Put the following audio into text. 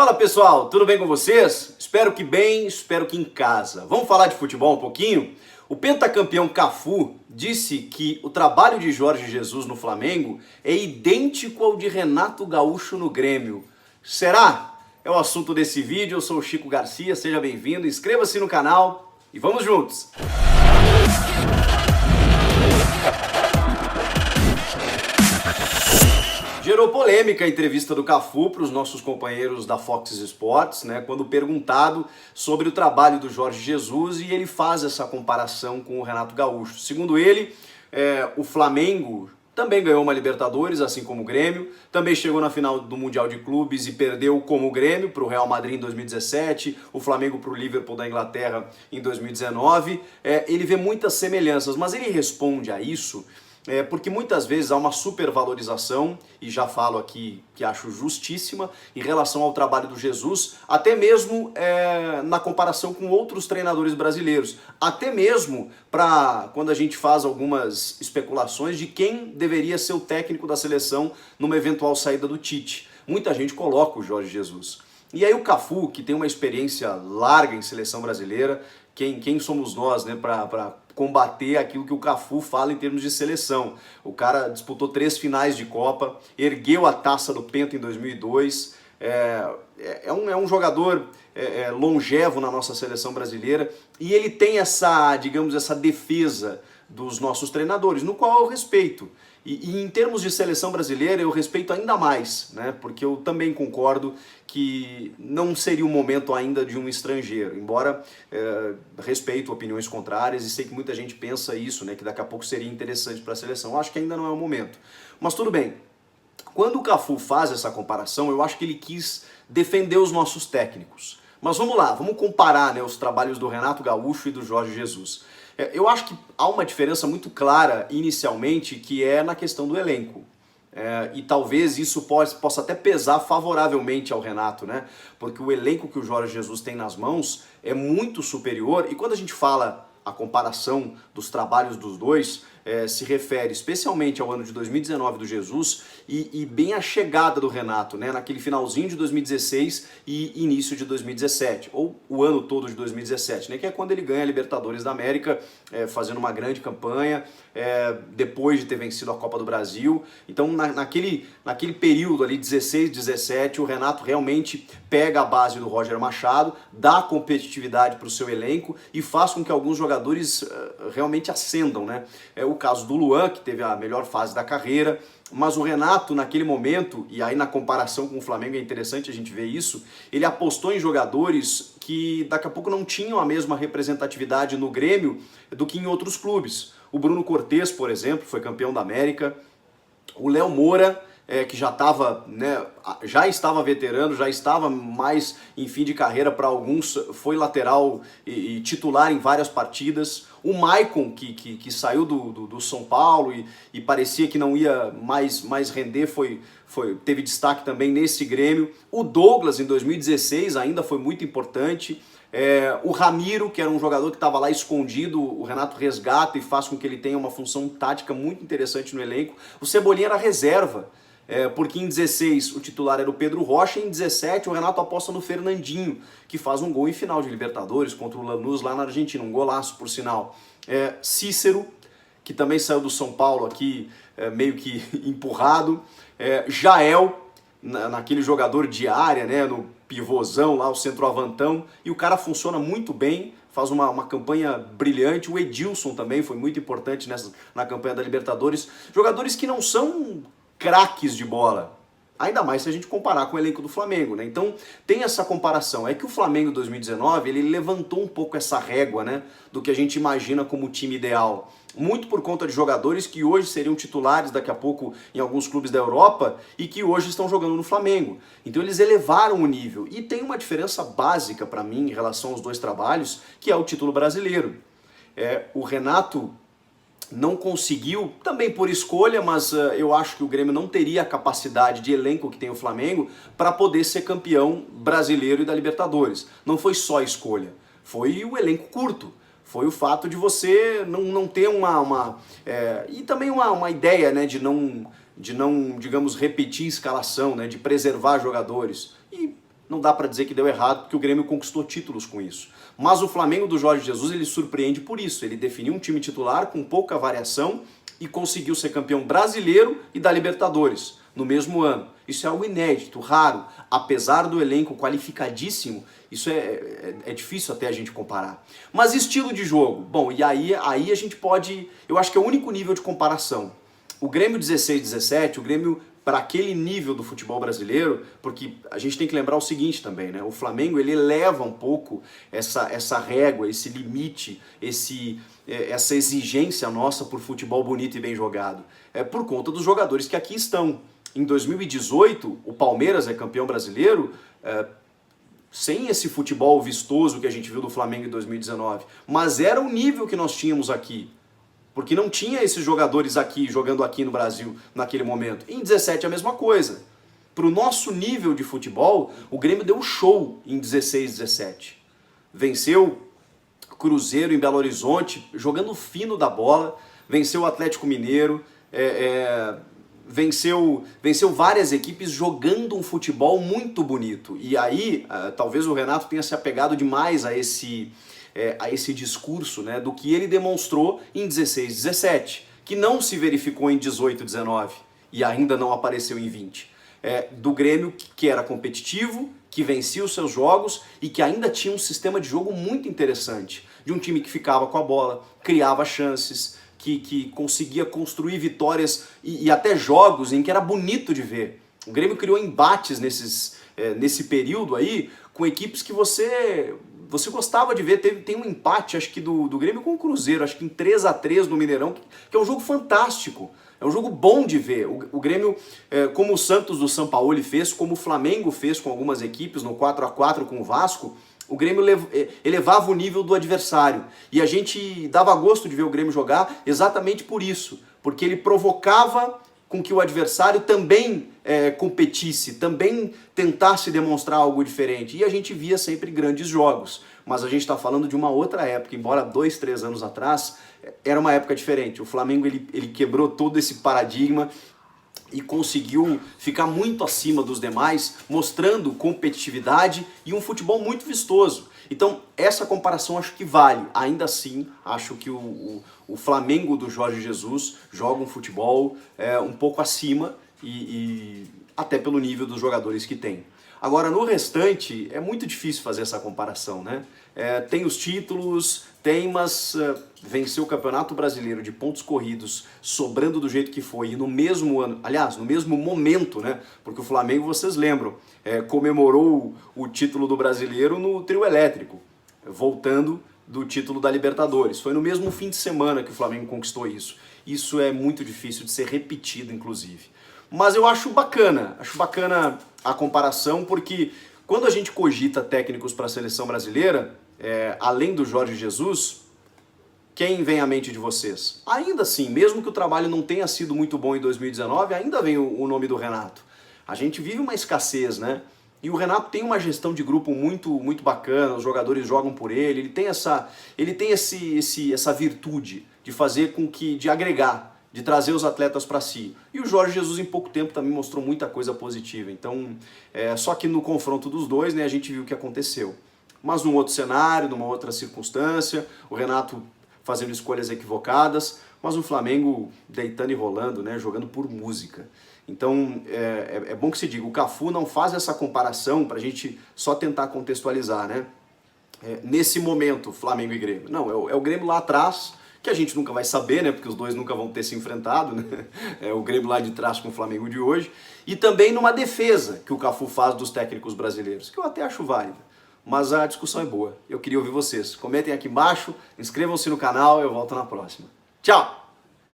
Fala pessoal, tudo bem com vocês? Espero que bem, espero que em casa. Vamos falar de futebol um pouquinho? O pentacampeão Cafu disse que o trabalho de Jorge Jesus no Flamengo é idêntico ao de Renato Gaúcho no Grêmio. Será? É o assunto desse vídeo, eu sou o Chico Garcia, seja bem-vindo, inscreva-se no canal e vamos juntos! Gerou polêmica a entrevista do Cafu para os nossos companheiros da Fox Sports, né, quando perguntado sobre o trabalho do Jorge Jesus, e ele faz essa comparação com o Renato Gaúcho. Segundo ele, o Flamengo também ganhou uma Libertadores, assim como o Grêmio, também chegou na final do Mundial de Clubes e perdeu como o Grêmio para o Real Madrid em 2017, o Flamengo para o Liverpool da Inglaterra em 2019. Ele vê muitas semelhanças, mas ele responde a isso porque muitas vezes há uma supervalorização, e já falo aqui que acho justíssima, em relação ao trabalho do Jesus, até mesmo na comparação com outros treinadores brasileiros, até mesmo para quando a gente faz algumas especulações de quem deveria ser o técnico da seleção numa eventual saída do Tite. Muita gente coloca o Jorge Jesus. E aí o Cafu, que tem uma experiência larga em seleção brasileira, quem somos nós, né, para combater aquilo que o Cafu fala em termos de seleção. O cara disputou 3 finais de Copa, ergueu a taça do Penta em 2002, é um jogador longevo na nossa seleção brasileira, e ele tem essa, digamos, essa defesa dos nossos treinadores, no qual eu respeito. E em termos de seleção brasileira, eu respeito ainda mais, né? Porque eu também concordo que não seria o momento ainda de um estrangeiro, embora respeito opiniões contrárias e sei que muita gente pensa isso, né? Que daqui a pouco seria interessante para a seleção. Eu acho que ainda não é o momento. Mas tudo bem. Quando o Cafu faz essa comparação, eu acho que ele quis defender os nossos técnicos. Mas vamos lá, vamos comparar, né, os trabalhos do Renato Gaúcho e do Jorge Jesus. Eu acho que há uma diferença muito clara inicialmente, que é na questão do elenco. E talvez isso possa até pesar favoravelmente ao Renato, né? Porque o elenco que o Jorge Jesus tem nas mãos é muito superior, e quando a gente fala a comparação dos trabalhos dos dois, se refere especialmente ao ano de 2019 do Jesus e bem a chegada do Renato, né, naquele finalzinho de 2016 e início de 2017, ou o ano todo de 2017, né, que é quando ele ganha a Libertadores da América, fazendo uma grande campanha, depois de ter vencido a Copa do Brasil. Então naquele período ali, 16, 17, o Renato realmente pega a base do Roger Machado, dá competitividade para o seu elenco e faz com que alguns jogadores realmente ascendam, né? O caso do Luan, que teve a melhor fase da carreira, mas o Renato naquele momento, e aí na comparação com o Flamengo é interessante a gente ver isso, ele apostou em jogadores que daqui a pouco não tinham a mesma representatividade no Grêmio do que em outros clubes. O Bruno Cortez, por exemplo, foi campeão da América, o Léo Moura, que já estava veterano, já estava mais em fim de carreira para alguns, foi lateral e titular em várias partidas. O Maicon, que saiu do São Paulo e parecia que não ia mais render, teve destaque também nesse Grêmio. O Douglas, em 2016, ainda foi muito importante. O Ramiro, que era um jogador que estava lá escondido, o Renato resgata e faz com que ele tenha uma função tática muito interessante no elenco. O Cebolinha era reserva, porque em 16 o titular era o Pedro Rocha, e em 17 o Renato aposta no Fernandinho, que faz um gol em final de Libertadores contra o Lanús lá na Argentina, um golaço por sinal. Cícero, que também saiu do São Paulo aqui meio que empurrado. Jael, naquele jogador de área, né, no pivôzão lá, o centroavantão, e o cara funciona muito bem, faz uma campanha brilhante. O Edilson também foi muito importante na campanha da Libertadores. Jogadores que não são craques de bola, ainda mais se a gente comparar com o elenco do Flamengo, né? Então tem essa comparação. É que o Flamengo 2019, ele levantou um pouco essa régua, né, do que a gente imagina como o time ideal. Muito por conta de jogadores que hoje seriam titulares daqui a pouco em alguns clubes da Europa e que hoje estão jogando no Flamengo. Então eles elevaram o nível. E tem uma diferença básica para mim em relação aos dois trabalhos, que é o título brasileiro. O Renato não conseguiu, também por escolha, mas eu acho que o Grêmio não teria a capacidade de elenco que tem o Flamengo para poder ser campeão brasileiro e da Libertadores. Não foi só escolha, foi o elenco curto. Foi o fato de você não ter e também uma ideia, né, de não, digamos, repetir escalação, né, de preservar jogadores. E não dá para dizer que deu errado, porque o Grêmio conquistou títulos com isso. Mas o Flamengo do Jorge Jesus, ele surpreende por isso. Ele definiu um time titular com pouca variação e conseguiu ser campeão brasileiro e da Libertadores no mesmo ano. Isso é algo inédito, raro. Apesar do elenco qualificadíssimo, isso é difícil até a gente comparar. Mas estilo de jogo? Bom, e aí a gente pode... Eu acho que é o único nível de comparação. O Grêmio 16-17, o Grêmio para aquele nível do futebol brasileiro, porque a gente tem que lembrar o seguinte também, né? O Flamengo, ele eleva um pouco essa régua, esse limite, essa exigência nossa por futebol bonito e bem jogado. É por conta dos jogadores que aqui estão. Em 2018, o Palmeiras é campeão brasileiro sem esse futebol vistoso que a gente viu do Flamengo em 2019. Mas era o nível que nós tínhamos aqui. Porque não tinha esses jogadores aqui, jogando aqui no Brasil, naquele momento. Em 17 a mesma coisa. Para o nosso nível de futebol, o Grêmio deu um show em 16-17. Venceu Cruzeiro em Belo Horizonte, jogando fino da bola. Venceu o Atlético Mineiro. Venceu várias equipes jogando um futebol muito bonito. E aí, talvez o Renato tenha se apegado demais a esse discurso, né, do que ele demonstrou em 16-17, que não se verificou em 18-19 e ainda não apareceu em 20. Do Grêmio que era competitivo, que vencia os seus jogos e que ainda tinha um sistema de jogo muito interessante. De um time que ficava com a bola, criava chances, que conseguia construir vitórias e até jogos em que era bonito de ver. O Grêmio criou embates nesse período aí com equipes que você gostava de ver. Tem um empate, acho que do Grêmio com o Cruzeiro, acho que em 3-3 no Mineirão, que é um jogo fantástico. É um jogo bom de ver. O Grêmio, como o Santos do Sampaoli fez, como o Flamengo fez com algumas equipes, no 4-4 com o Vasco, o Grêmio elevava o nível do adversário. E a gente dava gosto de ver o Grêmio jogar exatamente por isso. Porque ele provocava com que o adversário também competisse, também tentasse demonstrar algo diferente. E a gente via sempre grandes jogos. Mas a gente está falando de uma outra época, embora 2, 3 anos atrás, era uma época diferente. O Flamengo ele quebrou todo esse paradigma e conseguiu ficar muito acima dos demais, mostrando competitividade e um futebol muito vistoso. Então, essa comparação acho que vale. Ainda assim, acho que o Flamengo do Jorge Jesus joga um futebol um pouco acima e até pelo nível dos jogadores que tem. Agora, no restante, é muito difícil fazer essa comparação, né? Tem os títulos, mas venceu o Campeonato Brasileiro de pontos corridos, sobrando do jeito que foi, e no mesmo ano, aliás, no mesmo momento, né? Porque o Flamengo, vocês lembram, comemorou o título do Brasileiro no trio elétrico, voltando do título da Libertadores. Foi no mesmo fim de semana que o Flamengo conquistou isso. Isso é muito difícil de ser repetido, inclusive. Mas eu acho bacana a comparação, porque quando a gente cogita técnicos para a seleção brasileira, além do Jorge Jesus, quem vem à mente de vocês? Ainda assim, mesmo que o trabalho não tenha sido muito bom em 2019, ainda vem o nome do Renato. A gente vive uma escassez, né? E o Renato tem uma gestão de grupo muito bacana, os jogadores jogam por ele tem essa virtude de fazer com que, de agregar, de trazer os atletas para si. E o Jorge Jesus em pouco tempo também mostrou muita coisa positiva. Então, só que no confronto dos dois, né, a gente viu o que aconteceu. Mas num outro cenário, numa outra circunstância, o Renato fazendo escolhas equivocadas, mas o Flamengo deitando e rolando, né, jogando por música. Então, é bom que se diga, o Cafu não faz essa comparação para a gente só tentar contextualizar, né? Nesse momento, Flamengo e Grêmio. Não, é o Grêmio lá atrás, que a gente nunca vai saber, né? Porque os dois nunca vão ter se enfrentado, né? É o Grêmio lá de trás com o Flamengo de hoje. E também numa defesa que o Cafu faz dos técnicos brasileiros, que eu até acho válida. Mas a discussão é boa. Eu queria ouvir vocês. Comentem aqui embaixo, inscrevam-se no canal, eu volto na próxima. Tchau!